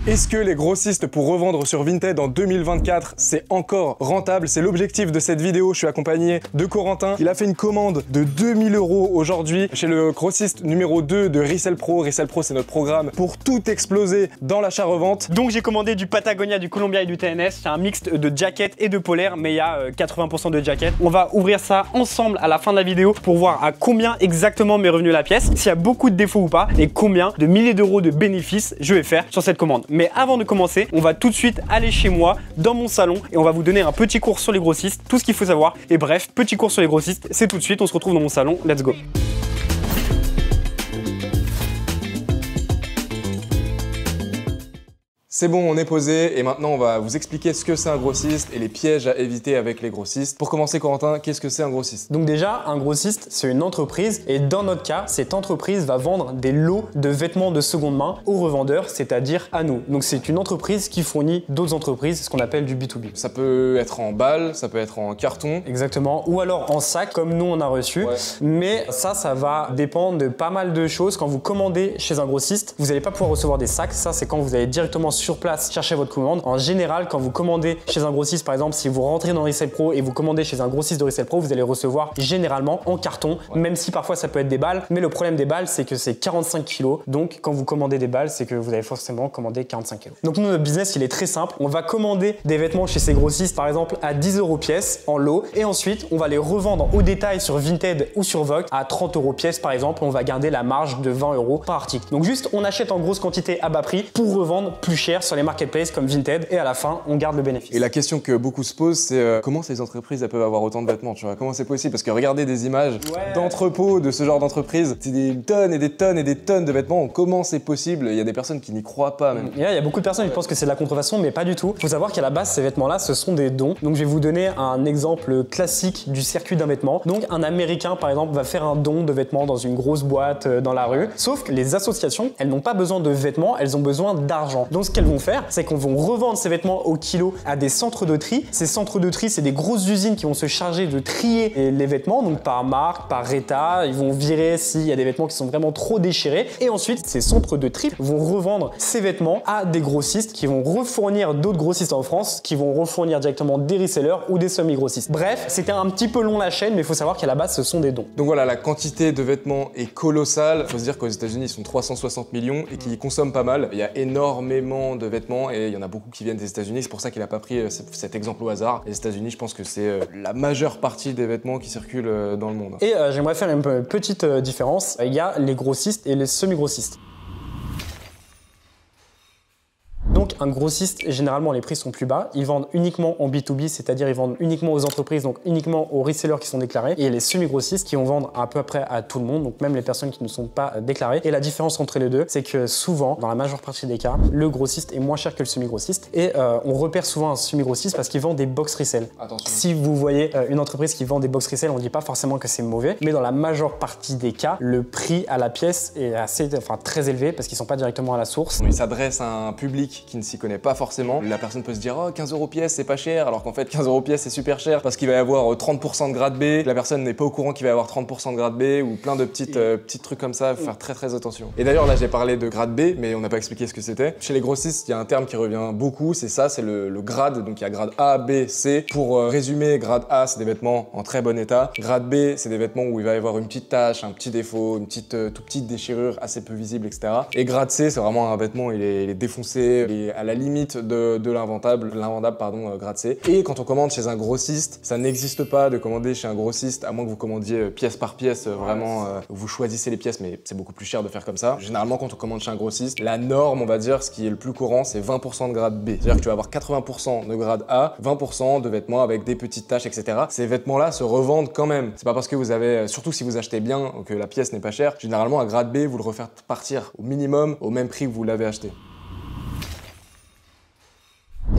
Est-ce que les grossistes pour revendre sur Vinted en 2024, c'est encore rentable? C'est l'objectif de cette vidéo. Je suis accompagné de Corentin. Il a fait une commande de 2000 € aujourd'hui chez le grossiste numéro 2 de Resell Pro. Resell Pro, c'est notre programme pour tout exploser dans l'achat-revente. Donc j'ai commandé du Patagonia, du Columbia et du TNS. C'est un mix de jacket et de polaire, mais il y a 80% de jacket. On va ouvrir ça ensemble à la fin de la vidéo pour voir à combien exactement m'est revenu la pièce, s'il y a beaucoup de défauts ou pas, et combien de milliers d'euros de bénéfices je vais faire sur cette commande. Mais avant de commencer, on va tout de suite aller chez moi, dans mon salon, et on va vous donner un petit cours sur les grossistes, tout ce qu'il faut savoir. Et bref, petit cours sur les grossistes, c'est tout de suite, on se retrouve dans mon salon, let's go. C'est bon, on est posé et maintenant on va vous expliquer ce que c'est un grossiste et les pièges à éviter avec les grossistes. Pour commencer, Corentin, qu'est-ce que c'est un grossiste? Donc déjà, un grossiste, c'est une entreprise et dans notre cas, cette entreprise va vendre des lots de vêtements de seconde main aux revendeurs, c'est-à-dire à nous. Donc c'est une entreprise qui fournit d'autres entreprises, ce qu'on appelle du B2B. Ça peut être en balles, ça peut être en carton. Exactement, ou alors en sac comme nous on a reçu. Ouais. Mais ça va dépendre de pas mal de choses. Quand vous commandez chez un grossiste, vous n'allez pas pouvoir recevoir des sacs. Ça, c'est quand vous allez directement sur place chercher votre commande. En général, quand vous commandez chez un grossiste, par exemple, si vous rentrez dans Resell Pro et vous commandez chez un grossiste de Resell Pro, vous allez recevoir généralement en carton, même si parfois ça peut être des balles. Mais le problème des balles, c'est que c'est 45 kg. Donc, quand vous commandez des balles, c'est que vous avez forcément commandé 45 kg. Donc, nous, notre business, il est très simple. On va commander des vêtements chez ces grossistes, par exemple, à 10 € pièce en lot. Et ensuite, on va les revendre au détail sur Vinted ou sur Vogue à 30 € pièce, par exemple. On va garder la marge de 20 € par article. Donc, juste, on achète en grosse quantité à bas prix pour revendre plus cher sur les marketplaces comme Vinted et à la fin on garde le bénéfice. Et la question que beaucoup se posent, c'est comment ces entreprises elles peuvent avoir autant de vêtements, tu vois? Comment c'est possible? Parce que regardez des images d'entrepôts de ce genre d'entreprise, c'est des tonnes et des tonnes et des tonnes de vêtements. Comment c'est possible? Il y a des personnes qui n'y croient pas même. Et là, il y a beaucoup de personnes qui pensent que c'est de la contrefaçon, mais pas du tout. Il faut savoir qu'à la base, ces vêtements-là, ce sont des dons. Donc je vais vous donner un exemple classique du circuit d'un vêtement. Donc un Américain, par exemple, va faire un don de vêtements dans une grosse boîte dans la rue. Sauf que les associations, elles n'ont pas besoin de vêtements, elles ont besoin d'argent. Donc ce qu'elles vont faire, c'est qu'on vont revendre ces vêtements au kilo à des centres de tri. Ces centres de tri, c'est des grosses usines qui vont se charger de trier les vêtements, donc par marque, par état. Ils vont virer s'il y a des vêtements qui sont vraiment trop déchirés. Et ensuite, ces centres de tri vont revendre ces vêtements à des grossistes qui vont refournir d'autres grossistes en France, qui vont refournir directement des resellers ou des semi-grossistes. Bref, c'était un petit peu long la chaîne, mais il faut savoir qu'à la base, ce sont des dons. Donc voilà, la quantité de vêtements est colossale. Il faut se dire qu'aux États-Unis, ils sont 360 millions et qu'ils consomment pas mal. Il y a énormément de vêtements et il y en a beaucoup qui viennent des États-Unis. C'est pour ça qu'il n'a pas pris cet exemple au hasard. Les États-Unis, je pense que c'est la majeure partie des vêtements qui circulent dans le monde. Et j'aimerais faire une petite différence. Il y a les grossistes et les semi-grossistes. Donc un grossiste, généralement les prix sont plus bas, ils vendent uniquement en B2B, c'est-à-dire ils vendent uniquement aux entreprises, donc uniquement aux resellers qui sont déclarés, et les semi-grossistes qui vont vendre à peu près à tout le monde, donc même les personnes qui ne sont pas déclarées. Et la différence entre les deux, c'est que souvent, dans la majeure partie des cas, le grossiste est moins cher que le semi-grossiste, et on repère souvent un semi-grossiste parce qu'il vend des box resell. Attention. Si vous voyez une entreprise qui vend des box resell, on ne dit pas forcément que c'est mauvais, mais dans la majeure partie des cas, le prix à la pièce est très élevé parce qu'ils ne sont pas directement à la source. Il s'adresse à un public qui ne s'y connaît pas forcément. La personne peut se dire oh 15 € pièce c'est pas cher, alors qu'en fait 15 € pièce c'est super cher parce qu'il va y avoir 30% de grade B. La personne n'est pas au courant qu'il va y avoir 30% de grade B ou plein de petits trucs comme ça. Faut faire très attention. Et d'ailleurs là j'ai parlé de grade B mais on n'a pas expliqué ce que c'était. Chez les grossistes il y a un terme qui revient beaucoup, c'est ça, c'est le grade. Donc il y a grade A, B, C. Pour résumer, grade A c'est des vêtements en très bon état. Grade B c'est des vêtements où il va y avoir une petite tache, un petit défaut, une toute petite déchirure assez peu visible, etc. Et grade C c'est vraiment un vêtement il est défoncé, il est à la limite de l'invendable, grade C. Et quand on commande chez un grossiste, ça n'existe pas de commander chez un grossiste, à moins que vous commandiez pièce par pièce, vous choisissez les pièces, mais c'est beaucoup plus cher de faire comme ça. Généralement, quand on commande chez un grossiste, la norme, on va dire, ce qui est le plus courant, c'est 20% de grade B. C'est-à-dire que tu vas avoir 80% de grade A, 20% de vêtements avec des petites taches, etc. Ces vêtements-là se revendent quand même. C'est pas parce que vous avez, surtout si vous achetez bien, que la pièce n'est pas chère. Généralement, un grade B, vous le refaites partir au minimum au même prix que vous l'avez acheté.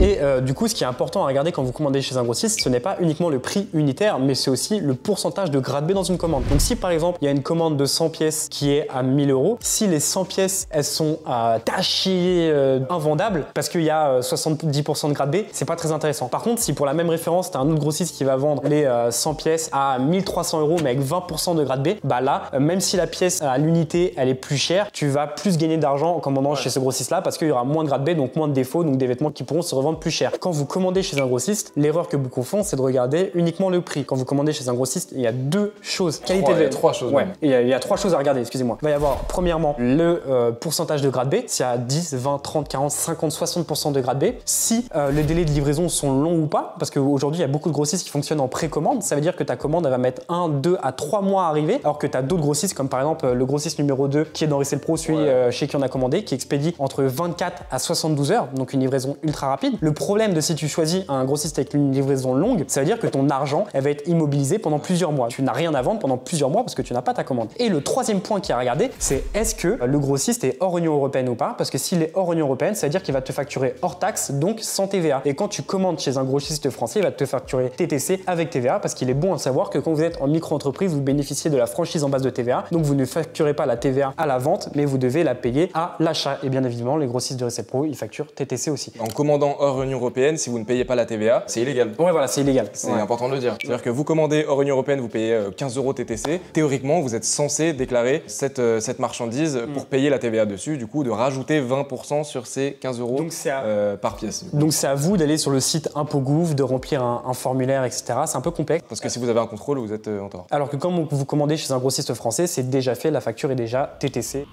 Et du coup, ce qui est important à regarder quand vous commandez chez un grossiste, ce n'est pas uniquement le prix unitaire, mais c'est aussi le pourcentage de grade B dans une commande. Donc si par exemple, il y a une commande de 100 pièces qui est à 1000 €, si les 100 pièces, elles sont tachées, invendables, parce qu'il y a 70% de grade B, c'est pas très intéressant. Par contre, si pour la même référence, tu as un autre grossiste qui va vendre les 100 pièces à 1300 € mais avec 20% de grade B, bah là, même si la pièce à l'unité, elle est plus chère, tu vas plus gagner d'argent en commandant chez ce grossiste-là parce qu'il y aura moins de grade B, donc moins de défauts, donc des vêtements qui pourront se revendre plus cher. Quand vous commandez chez un grossiste, l'erreur que beaucoup font, c'est de regarder uniquement le prix. Quand vous commandez chez un grossiste, il y a deux choses. Qualité de trois choses. Ouais, il y a trois choses à regarder, excusez-moi. Il va y avoir premièrement le pourcentage de grade B, s'il y a 10, 20, 30, 40, 50, 60% de grade B. Si les délais de livraison sont longs ou pas, parce qu'aujourd'hui, il y a beaucoup de grossistes qui fonctionnent en précommande, ça veut dire que ta commande, elle va mettre 1, 2 à 3 mois à arriver, alors que tu as d'autres grossistes, comme par exemple le grossiste numéro 2 qui est dans Resell Pro, celui chez qui on a commandé, qui expédie entre 24 à 72 heures, donc une livraison ultra rapide. Le problème de si tu choisis un grossiste avec une livraison longue, ça veut dire que ton argent, elle va être immobilisé pendant plusieurs mois. Tu n'as rien à vendre pendant plusieurs mois parce que tu n'as pas ta commande. Et le troisième point qui est à regarder, c'est est-ce que le grossiste est hors Union européenne ou pas? Parce que s'il est hors Union européenne, ça veut dire qu'il va te facturer hors taxe, donc sans TVA. Et quand tu commandes chez un grossiste français, il va te facturer TTC avec TVA, parce qu'il est bon à savoir que quand vous êtes en micro-entreprise, vous bénéficiez de la franchise en base de TVA, donc vous ne facturez pas la TVA à la vente, mais vous devez la payer à l'achat. Et bien évidemment, les grossistes de Resell Pro, ils facturent TTC aussi. En commandant hors Union européenne, si vous ne payez pas la TVA, c'est illégal. Ouais, voilà, c'est illégal. C'est important de le dire. C'est-à-dire que vous commandez hors Union européenne, vous payez 15 € TTC. Théoriquement, vous êtes censé déclarer cette marchandise pour payer la TVA dessus, du coup, de rajouter 20% sur ces 15 € donc par pièce. Donc c'est à vous d'aller sur le site ImpôGouv, de remplir un formulaire, etc. C'est un peu complexe. Parce que si vous avez un contrôle, vous êtes en tort. Alors que quand vous commandez chez un grossiste français, c'est déjà fait, la facture est déjà TTC.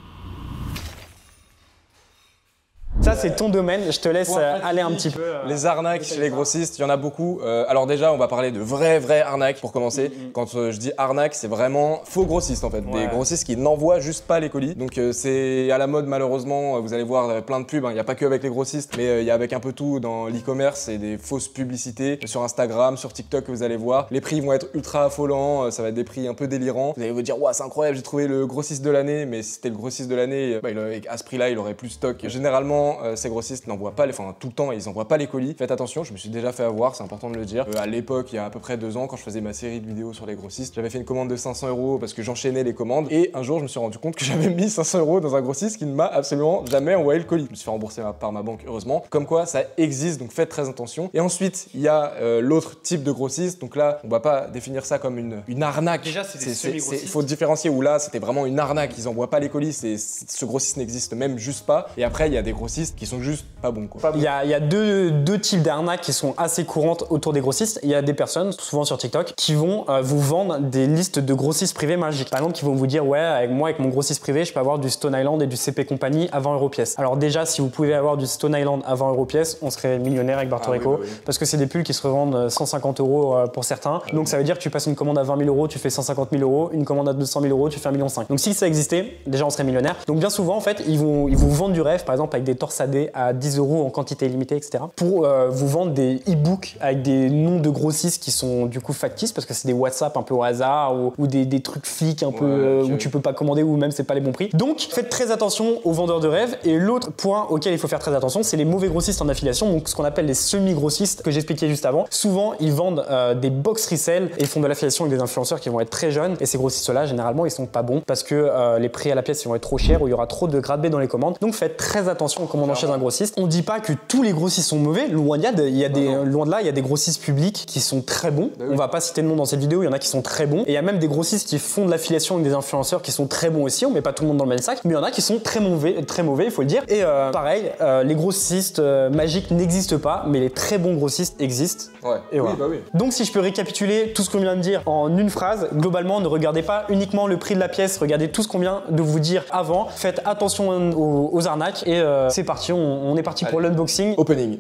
Ça, c'est ton domaine, je te laisse aller un petit peu. Les arnaques chez les grossistes, il y en a beaucoup. Alors déjà, on va parler de vraies arnaques pour commencer. Quand je dis arnaque, c'est vraiment faux grossistes en fait. Des grossistes qui n'envoient juste pas les colis. Donc c'est à la mode malheureusement, vous allez voir plein de pubs. Il n'y a pas que avec les grossistes, mais il y a avec un peu tout dans l'e-commerce et des fausses publicités sur Instagram, sur TikTok que vous allez voir. Les prix vont être ultra affolants, ça va être des prix un peu délirants. Vous allez vous dire, ouais, c'est incroyable, j'ai trouvé le grossiste de l'année, mais si c'était le grossiste de l'année, à ce prix-là, il aurait plus de stock. Généralement, ces grossistes n'envoient pas tout le temps, ils n'envoient pas les colis. Faites attention, je me suis déjà fait avoir, c'est important de le dire. À l'époque, il y a à peu près 2 ans, quand je faisais ma série de vidéos sur les grossistes, j'avais fait une commande de 500 € parce que j'enchaînais les commandes. Et un jour, je me suis rendu compte que j'avais mis 500 € dans un grossiste qui ne m'a absolument jamais envoyé le colis. Je me suis fait rembourser par ma banque, heureusement. Comme quoi, ça existe, donc faites très attention. Et ensuite, il y a l'autre type de grossiste. Donc là, on va pas définir ça comme une arnaque. Déjà, c'est des semi-grossistes. Il faut différencier où là, c'était vraiment une arnaque. Ils envoient pas les colis, ce grossiste n'existe même juste pas. Et après, il y a des grossistes qui sont juste pas bons. Il y a deux types d'arnaques qui sont assez courantes autour des grossistes. Il y a des personnes, souvent sur TikTok, qui vont vous vendre des listes de grossistes privés magiques. Par exemple, qui vont vous dire, ouais, avec mon grossiste privé, je peux avoir du Stone Island et du CP Company à 20 € pièce. Alors déjà, si vous pouvez avoir du Stone Island à 20 € pièce, on serait millionnaire avec Bartorico, parce que c'est des pulls qui se revendent 150 € pour certains. Donc ça veut dire que tu passes une commande à 20 000 €, tu fais 150 000 €, une commande à 200 000 €, tu fais 1,5 million. Donc si ça existait, déjà on serait millionnaire. Donc bien souvent, en fait, ils vous vendent du rêve, par exemple avec des torsadés à 10 € en quantité limitée, etc. pour vous vendre des e-books avec des noms de grossistes qui sont du coup factices parce que c'est des WhatsApp un peu au hasard ou des trucs flics un peu où tu peux pas commander ou même c'est pas les bons prix. Donc faites très attention aux vendeurs de rêve. Et l'autre point auquel il faut faire très attention, c'est les mauvais grossistes en affiliation, donc ce qu'on appelle les semi-grossistes que j'expliquais juste avant. Souvent ils vendent des box resell et font de l'affiliation avec des influenceurs qui vont être très jeunes, et ces grossistes-là généralement ils sont pas bons parce que les prix à la pièce ils vont être trop chers ou il y aura trop de grade B dans les commandes. Donc faites très attention en commandant chez un grossiste. On dit pas que tous les grossistes sont mauvais, loin de là, il y a des grossistes publics qui sont très bons. On va pas citer de nom dans cette vidéo, il y en a qui sont très bons. Et il y a même des grossistes qui font de l'affiliation avec des influenceurs qui sont très bons aussi. On met pas tout le monde dans le même sac, mais il y en a qui sont très mauvais, il faut le dire. Et pareil, les grossistes magiques n'existent pas, mais les très bons grossistes existent. Ouais. Et voilà. Oui. Donc si je peux récapituler tout ce qu'on vient de dire en une phrase, globalement, ne regardez pas uniquement le prix de la pièce, regardez tout ce qu'on vient de vous dire avant. Faites attention aux arnaques et c'est parti, on est parti pour l'unboxing. Opening.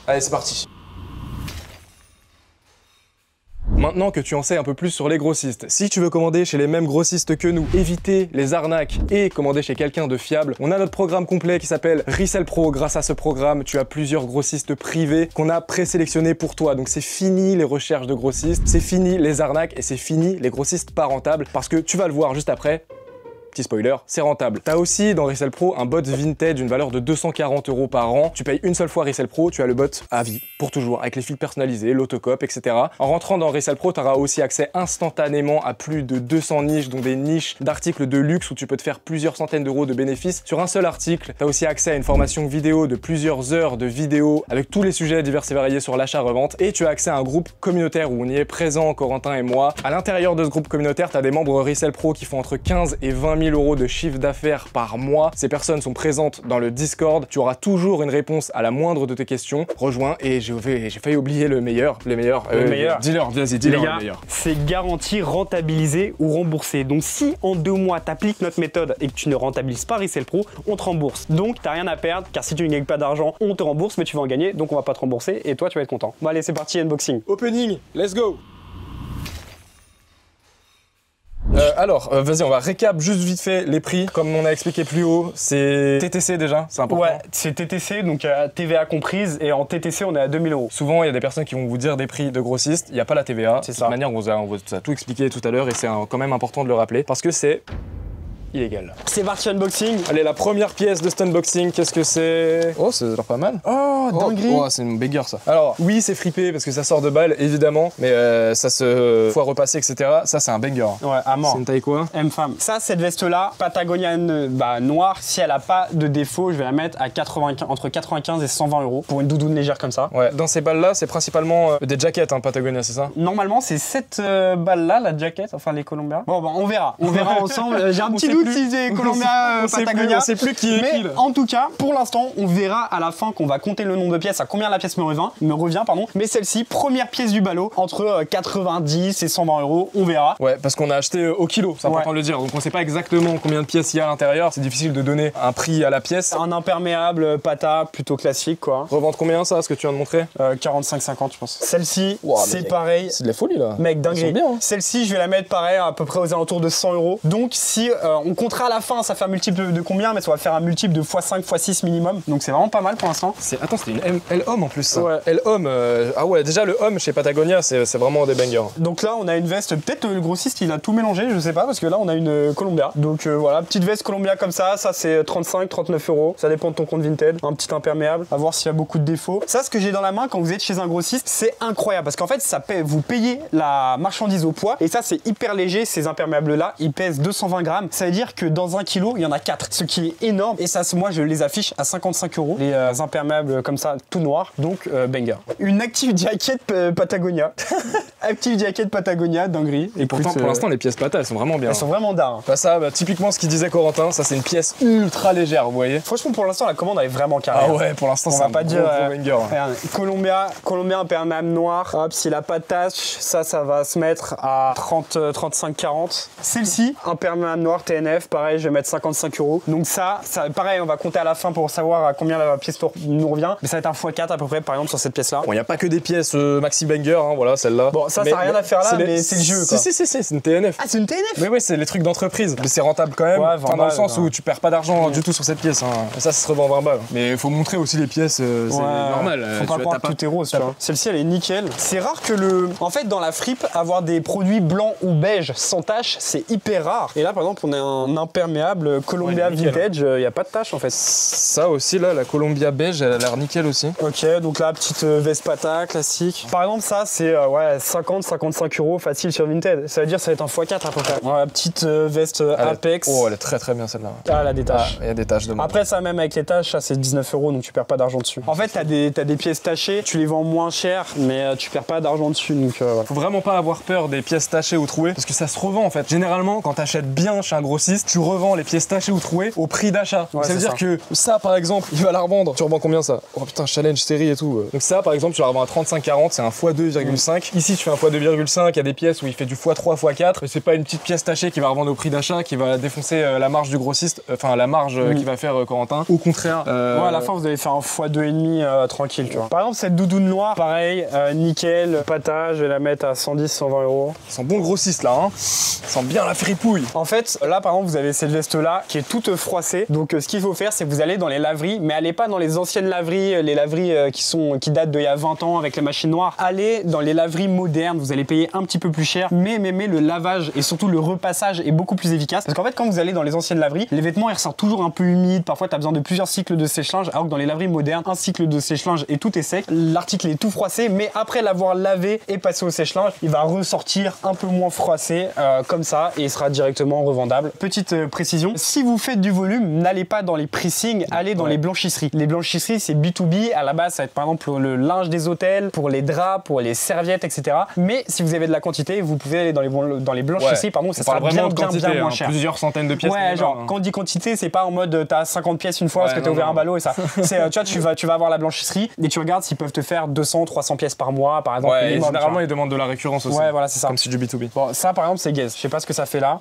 Allez, c'est parti. Maintenant que tu en sais un peu plus sur les grossistes, si tu veux commander chez les mêmes grossistes que nous, éviter les arnaques et commander chez quelqu'un de fiable, on a notre programme complet qui s'appelle Resell Pro. Grâce à ce programme, tu as plusieurs grossistes privés qu'on a présélectionnés pour toi. Donc c'est fini les recherches de grossistes, c'est fini les arnaques et c'est fini les grossistes pas rentables parce que tu vas le voir juste après. petit spoiler, c'est rentable. T'as aussi dans Resell Pro un bot vintage d'une valeur de 240 € par an. Tu payes une seule fois Resell Pro, tu as le bot à vie, pour toujours, avec les fils personnalisés, l'autocop, etc. En rentrant dans Resell Pro, tu auras aussi accès instantanément à plus de 200 niches, dont des niches d'articles de luxe où tu peux te faire plusieurs centaines d'euros de bénéfices sur un seul article. Tu as aussi accès à une formation vidéo de plusieurs heures de vidéos avec tous les sujets divers et variés sur l'achat-revente. Et tu as accès à un groupe communautaire où on y est présent, Corentin et moi. À l'intérieur de ce groupe communautaire, tu as des membres Resell Pro qui font entre 15 et 20 000 € de chiffre d'affaires par mois. Ces personnes sont présentes dans le Discord. Tu auras toujours une réponse à la moindre de tes questions. Rejoins et j'ai failli oublier le meilleur. Le meilleur. Dis-leur, vas-y, dis-leur le meilleur. C'est garanti rentabilisé ou remboursé. Donc si en 2 mois tu appliques notre méthode et que tu ne rentabilises pas Resell Pro, on te rembourse. Donc t'as rien à perdre car si tu ne gagnes pas d'argent, on te rembourse, mais tu vas en gagner, donc on va pas te rembourser et toi tu vas être content. Bon allez, c'est parti, unboxing. Opening, let's go. Alors, vas-y, on va récap juste vite fait les prix. Comme on a expliqué plus haut, c'est TTC déjà, c'est important. Ouais, c'est TTC, donc TVA comprise, et en TTC, on est à 2000 €. Souvent, il y a des personnes qui vont vous dire des prix de grossistes, il n'y a pas la TVA. C'est de ça. toute manière, on vous a tout expliqué tout à l'heure et c'est quand même important de le rappeler parce que c'est illégal. C'est parti, unboxing. Allez, la première pièce de cet unboxing, qu'est-ce que c'est? Oh, ça a l'air pas mal. Oh, dinguerie. Oh, c'est une bagarre ça. Alors, oui, c'est fripé parce que ça sort de balle, évidemment, mais ça se fois repasser, etc. Ça, c'est un banger. Ouais, à mort. C'est une taille quoi? M-Femme. Ça, cette veste-là, Patagonia noire, si elle a pas de défaut, je vais la mettre à entre 95 et 120 € pour une doudoune légère comme ça. Ouais, dans ces balles-là, c'est principalement des jackets, hein, Patagonia, c'est ça? Normalement, c'est cette balle-là, la jacket, enfin les Columbia. Bon, on verra. On verra ensemble. J'ai un petit doute si c'est Columbia, Patagonia. On sait plus qui est mais qui, là. en tout cas, pour l'instant, on verra à la fin qu'on va compter le nombre de pièces, à combien la pièce me revient, pardon. Mais celle-ci, première pièce du ballot, entre 90 et 120 €, on verra. Ouais, parce qu'on a acheté au kilo, c'est important de le dire. Donc on sait pas exactement combien de pièces il y a à l'intérieur. C'est difficile de donner un prix à la pièce. Un imperméable Pata plutôt classique, quoi. Revendre combien ça, ce que tu viens de montrer? 45-50, je pense. Celle-ci, Wow, c'est pareil. C'est de la folie là. Mec, Ils dinguerie. sont bien, hein. Celle-ci, je vais la mettre pareil, à peu près aux alentours de 100 €. Donc, si on comptera à la fin, ça fait un multiple de combien? Mais ça va faire un multiple de x5, x6 minimum. Donc, c'est vraiment pas mal pour l'instant. Attends, c'était une L-Homme en plus ça. Ouais. L-Homme, ah ouais, déjà le homme chez Patagonia, c'est vraiment des bangers. Donc là, on a une veste, peut-être le grossiste, il a tout mélangé, je sais pas, parce que là, on a une Columbia. Donc voilà, petite veste Columbia comme ça c'est 35-39 €. Ça dépend de ton compte Vinted. Un petit imperméable, à voir s'il y a beaucoup de défauts. Ça, ce que j'ai dans la main quand vous êtes chez un grossiste, c'est incroyable, parce qu'en fait, vous payez la marchandise au poids, et ça, c'est hyper léger, ces imperméables-là, ils pèsent 220 grammes. Ça veut dire que dans 1 kilo, il y en a 4, ce qui est énorme, et ça, moi, je les affiche à 55 €, les imperméables comme ça, tout noirs, donc banger. Une Active Jacket Patagonia. Active Jacket Patagonia, dinguerie. Et pourtant, pour l'instant, les pièces Pata, elles sont vraiment bien. Elles sont vraiment d'art. Bah ça, typiquement ce qu'il disait Corentin, ça c'est une pièce ultra légère, vous voyez. Franchement, pour l'instant, la commande elle est vraiment carrée. Ah ouais, pour l'instant, on c'est va un pas gros, dire. gros banger. Regarde, Columbia imperméable noir. Hop, s'il a pas de tache, ça va se mettre à 35-40. Celle-ci, imperméable noir TNF, pareil, je vais mettre 55 €. Donc ça, pareil, on va compter à la fin pour savoir à combien la pièce nous revient. Mais ça va être un x4 à peu près, par exemple, sur cette pièce-là. Bon, il n'y a pas que des pièces maxi banger, hein, voilà, celle-là. Bon, ça n'a rien à faire là, mais c'est le jeu, quoi. Si, c'est une TNF. Ah, c'est une TNF? Mais oui, c'est les trucs d'entreprise. Mais c'est rentable quand même. Ouais, enfin, dans le sens où tu perds pas d'argent du tout sur cette pièce. Hein. Et ça se revend 20 balles. Mais il faut montrer aussi les pièces, c'est normal. Faut pas croire que tout est rose, tu vois. Celle-ci, elle est nickel. C'est rare que En fait, dans la fripe, avoir des produits blancs ou beige sans tache, c'est hyper rare. Et là, par exemple, on a un imperméable Columbia Vintage, il n'y a pas de tache en fait. Ça aussi, là, la Columbia beige, elle a l'air nickel aussi. Ok, donc là, petite veste Pata classique. Par exemple, ça, c'est 50-55 € facile sur Vinted. Ça veut dire que ça va être un x4 à peu près. Ouais, petite veste Apex. Oh, elle est très très bien celle-là. Ah, elle a des taches. Il y a des taches de moi. Après, ça, même avec les taches, ça c'est 19 €, donc tu perds pas d'argent dessus. En fait, t'as des pièces tachées, tu les vends moins cher, mais tu perds pas d'argent dessus. Donc, voilà. Faut vraiment pas avoir peur des pièces tachées ou trouées, parce que ça se revend en fait. Généralement, quand t'achètes bien chez un grossiste, tu revends les pièces tachées ou trouées au prix d'achat. Ouais, ça veut dire que ça, par exemple, il va la revendre. Tu revends combien ça? Oh putain, challenge série et tout. Donc ça, par exemple, tu la revends à 35-40, c'est un x2,5. Ici, tu fais un x2,5, il y a des pièces où il fait du x3, x4. Et c'est pas une petite pièce tachée qui va revendre au prix d'achat, qui va défoncer la marge du grossiste, enfin la marge qui va faire Corentin. Au contraire. Ouais, à la fin, vous allez faire un x2,5 tranquille, tu vois. Par exemple, cette doudoune noire, pareil, nickel, Pata, je vais la mettre à 110-120 €. Ça sent bon le grossiste là, hein. Ça sent bien la fripouille. En fait, là, par exemple, vous avez cette veste-là qui est toute froissée. Donc, ce qu'il faut faire, c'est que vous allez dans les laveries, mais allez pas dans les anciennes laveries, les laveries qui datent d'il y a 20 ans avec les machines noires. Allez dans les laveries modernes, vous allez payer un petit peu plus cher, mais le lavage et surtout le repassage est beaucoup plus efficace. Parce qu'en fait, quand vous allez dans les anciennes laveries, les vêtements ils ressortent toujours un peu humides. Parfois, tu as besoin de plusieurs cycles de sèche-linge, alors que dans les laveries modernes, un cycle de sèche-linge et tout est sec. L'article est tout froissé, mais après l'avoir lavé et passé au sèche-linge, il va ressortir un peu moins froissé comme ça et il sera directement revendable. Petite précision, si vous faites du volume, n'allez pas dans les pressings, allez dans les blanchisseries. Les blanchisseries, c'est B2B. À la base, ça va être par exemple pour le linge des hôtels, pour les draps, pour les serviettes, etc. Mais si vous avez de la quantité, vous pouvez aller dans les blanchisseries, pardon, ça sera bien moins cher. Plusieurs centaines de pièces. Ouais, genre, quand on dit quantité, c'est pas en mode t'as 50 pièces une fois parce que t'as ouvert un ballot et ça. C'est, tu vas avoir la blanchisserie et tu regardes s'ils peuvent te faire 200, 300 pièces par mois, par exemple. Ouais, minimum, généralement, ils demandent de la récurrence aussi. Ouais, voilà, c'est ça. Comme si du B2B. Bon, ça, par exemple, c'est gaze. Je sais pas ce que ça fait là.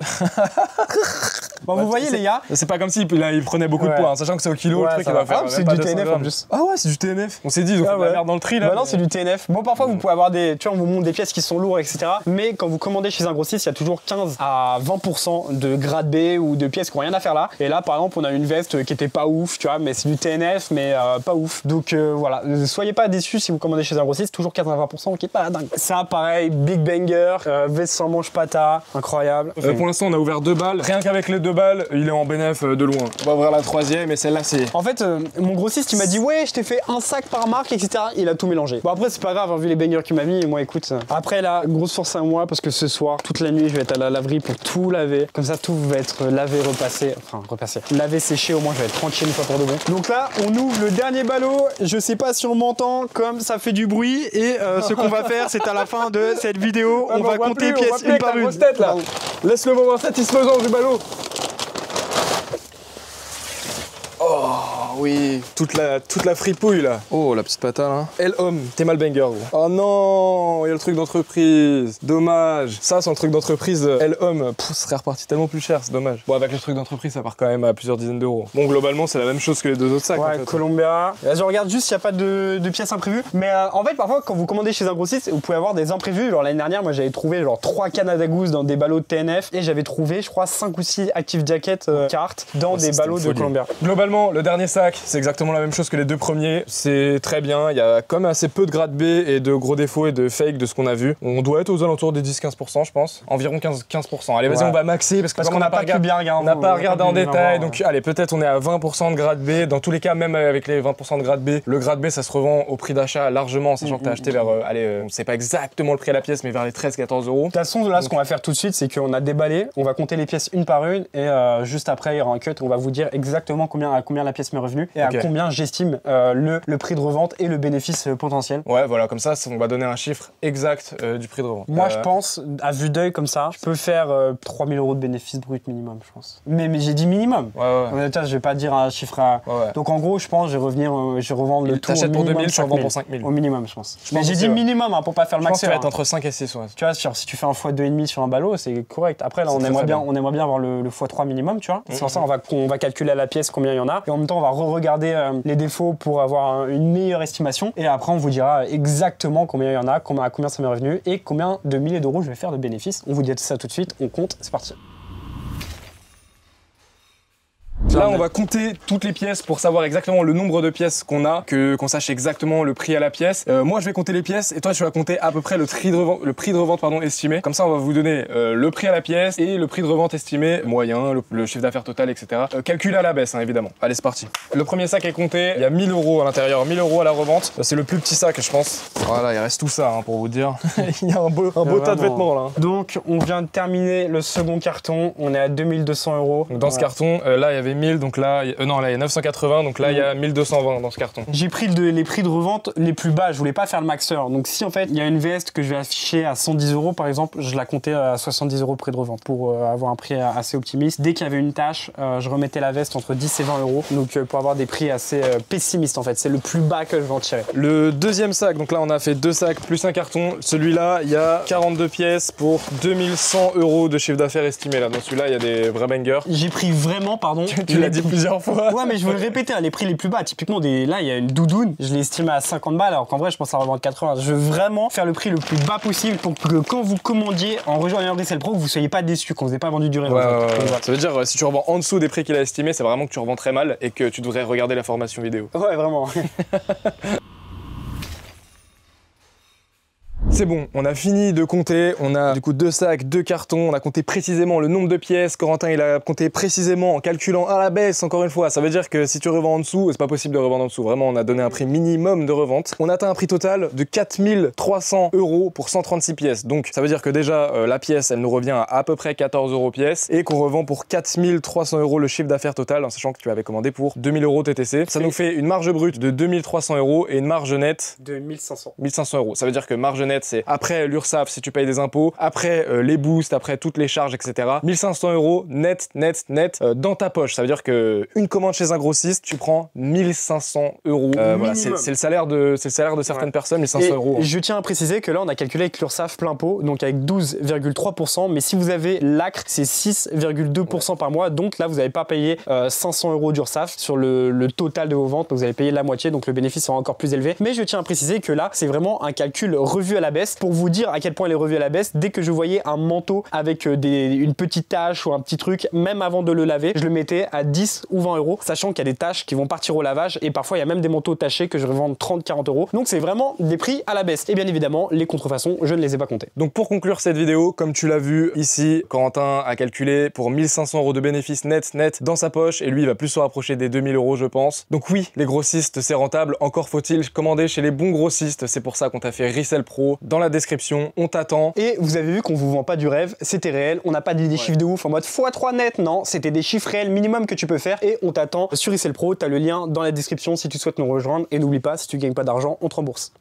Bon, vous voyez, les gars. C'est pas comme s'il prenait beaucoup de poids, hein, sachant que c'est au kilo, le truc, il va faire. C'est du TNF en plus. Ah ouais, c'est du TNF. On s'est dit, ils ont fait de la merde dans le tri là. Bah non, c'est du TNF. Bon, parfois, vous pouvez avoir des. Tu vois, on vous montre des pièces qui sont lourdes, etc. Mais quand vous commandez chez un grossiste, il y a toujours 15 à 20% de grade B ou de pièces qui n'ont rien à faire là. Et là, par exemple, on a une veste qui était pas ouf, tu vois, mais c'est du TNF, mais pas ouf. Donc voilà, soyez pas déçus si vous commandez chez un grossiste, toujours 15 à 20%, qui est pas dingue. Ça, pareil, big banger, veste sans manche pata, incroyable. Pour l'instant, on a ouvert 2 balles. Rien qu'avec les 2 balles, il est en bénéf de loin. On va ouvrir la 3e, et celle-là, c'est. En fait, mon grossiste, il m'a dit ouais, je t'ai fait un sac par marque, etc. Il a tout mélangé. Bon, après, c'est pas grave, hein, vu les bangers qu'il m'a mis, et moi, écoute. Après, là, grosse force à moi, parce que ce soir, toute la nuit, je vais être à la laverie pour tout laver. Comme ça, tout va être lavé, repassé. Enfin, repassé. Lavé, séché, au moins, je vais être tranquille une fois pour de bon. Donc là, on ouvre le dernier ballot. Je sais pas si on m'entend, comme ça fait du bruit. Et ce qu'on va faire, c'est à la fin de cette vidéo, on va compter pièces une par une. Laisse le moment satisfaisant du ballot. Oh oui, toute la fripouille là. Oh la petite patate là. L-Homme, t'es mal banger gros. Oh non, il y a le truc d'entreprise. Dommage. Ça sans le truc d'entreprise, L-Homme, serait reparti tellement plus cher, c'est dommage. Bon avec le truc d'entreprise ça part quand même à plusieurs dizaines d'euros. Bon globalement c'est la même chose que les 2 autres sacs. Ouais, en fait. Columbia. Là je regarde juste s'il n'y a pas de pièces imprévues. Mais en fait parfois quand vous commandez chez un grossiste, vous pouvez avoir des imprévus. Genre l'année dernière moi j'avais trouvé genre 3 Canada Goose dans des ballots de TNF. Et j'avais trouvé je crois 5 ou 6 Active Jacket Carhartt dans des ballots de Columbia. Globalement le dernier sac c'est exactement la même chose que les 2 premiers. C'est très bien, il y a comme assez peu de grade B et de gros défauts et de fake de ce qu'on a vu. On doit être aux alentours des 10-15% je pense. Environ 15%. Allez vas-y on va maxer parce qu'on n'a pas regardé en détail. Donc allez peut-être on est à 20% de grade B. Dans tous les cas même avec les 20% de grade B, le grade B ça se revend au prix d'achat largement, sachant que t'as acheté vers, on sait pas exactement le prix à la pièce mais vers les 13-14 euros. De toute façon là ce qu'on va faire tout de suite c'est qu'on a déballé, on va compter les pièces une par une et juste après il y aura un cut, on va vous dire exactement à combien la pièce m'est revenue et à combien j'estime le prix de revente et le bénéfice potentiel. Ouais voilà, comme ça on va donner un chiffre exact du prix de revente. Moi je pense, à vue d'œil comme ça, je peux faire 3000 € de bénéfice brut minimum je pense. Mais j'ai dit minimum. Ouais. Je vais pas dire un chiffre à... Donc en gros je pense je vais revendre le tout au minimum. Pour 2000, tu revends pour 5000. Au minimum je pense. Mais j'ai dit minimum pour pas faire le max. Je pense que ça va être entre 5 et 6. Ouais. Tu vois si tu fais un x2,5 sur un ballot c'est correct. Après là on aimerait bien avoir le x3 minimum tu vois. C'est pour ça on va calculer à la pièce combien il y en a et en même temps on va regarder les défauts pour avoir une meilleure estimation et après on vous dira exactement combien il y en a, à combien ça m'est revenu et combien de milliers d'euros je vais faire de bénéfices. On vous dit ça tout de suite, on compte, c'est parti. Là, on va compter toutes les pièces pour savoir exactement le nombre de pièces qu'on a, qu'on sache exactement le prix à la pièce. Moi, je vais compter les pièces et toi, tu vas compter à peu près le prix de revente estimé. Comme ça, on va vous donner le prix à la pièce et le prix de revente estimé moyen, le chiffre d'affaires total, etc. Calculé à la baisse, hein, évidemment. Allez, c'est parti. Le premier sac est compté. Il y a 1000 € à l'intérieur, 1000 € à la revente. C'est le plus petit sac, je pense. Voilà, il reste tout ça hein, pour vous dire. Il y a un beau tas de vêtements là. Donc, on vient de terminer le second carton. On est à 2200 €. Donc, dans ce carton, là, il y avait 1000. Donc là, non, là, il y a 980. Donc là, il y a 1220 dans ce carton. J'ai pris les prix de revente les plus bas. Je voulais pas faire le maxeur. Donc, si en fait, il y a une veste que je vais afficher à 110 € par exemple, je la comptais à 70 € prix de revente pour avoir un prix assez optimiste. Dès qu'il y avait une tâche, je remettais la veste entre 10 et 20 €. Donc, pour avoir des prix assez pessimistes en fait. C'est le plus bas que je vais en tirer. Le deuxième sac, donc là, on a fait 2 sacs plus un carton. Celui-là, il y a 42 pièces pour 2100 € de chiffre d'affaires estimé là. Dans celui-là, il y a des vrais bangers. J'ai pris vraiment, pardon. Tu Tu l'as dit plusieurs fois. Ouais, mais je veux le répéter, les prix les plus bas. Typiquement, là, il y a une doudoune, je l'ai estimée à 50 balles, alors qu'en vrai, je pense à revendre 80. Je veux vraiment faire le prix le plus bas possible pour que quand vous commandiez en rejoignant Resell Pro, vous soyez pas déçus, qu'on vous ait pas vendu du rêve. Ouais. Ça veut dire, si tu revends en dessous des prix qu'il a estimé, c'est vraiment que tu revends très mal et que tu devrais regarder la formation vidéo. Ouais, vraiment. C'est bon, on a fini de compter, on a du coup 2 sacs, 2 cartons, on a compté précisément le nombre de pièces, Corentin il a compté précisément en calculant à la baisse encore une fois, ça veut dire que si tu revends en dessous, c'est pas possible de revendre en dessous, vraiment on a donné un prix minimum de revente. On atteint un prix total de 4300 € pour 136 pièces, donc ça veut dire que déjà la pièce elle nous revient à peu près 14 € pièce et qu'on revend pour 4300 € le chiffre d'affaires total en sachant que tu avais commandé pour 2000 € TTC. Ça nous fait une marge brute de 2300 € et une marge nette de 1500. 1500 €. Ça veut dire que marge nette c'est après l'URSSAF si tu payes des impôts, après les boosts, après toutes les charges, etc. 1500 € net dans ta poche. Ça veut dire que une commande chez un grossiste, tu prends 1500 €. Voilà, c'est le salaire de certaines personnes, 1500 €. Je tiens à préciser que là, on a calculé avec l'URSSAF plein pot, donc avec 12,3%. Mais si vous avez l'ACRE, c'est 6,2% par mois. Donc là, vous n'avez pas payé 500 € d'URSSAF sur le total de vos ventes. Donc vous allez payer la moitié, donc le bénéfice sera encore plus élevé. Mais je tiens à préciser que là, c'est vraiment un calcul revu à la baisse. Pour vous dire à quel point il est revu à la baisse, dès que je voyais un manteau avec une petite tache ou un petit truc, même avant de le laver, je le mettais à 10 ou 20 €, sachant qu'il y a des taches qui vont partir au lavage et parfois il y a même des manteaux tachés que je revends 30-40 €. Donc c'est vraiment des prix à la baisse. Et bien évidemment, les contrefaçons, je ne les ai pas comptés. Donc pour conclure cette vidéo, comme tu l'as vu ici, Corentin a calculé pour 1500 € de bénéfices net dans sa poche et lui il va plus se rapprocher des 2000 € je pense. Donc oui, les grossistes c'est rentable, encore faut-il commander chez les bons grossistes, c'est pour ça qu'on t'a fait Resell Pro dans la description, on t'attend. Et vous avez vu qu'on vous vend pas du rêve, c'était réel, on n'a pas dit des chiffres de ouf en mode x3 net, non, c'était des chiffres réels minimum que tu peux faire et on t'attend sur Resell Pro, t'as le lien dans la description si tu souhaites nous rejoindre et n'oublie pas, si tu gagnes pas d'argent, on te rembourse.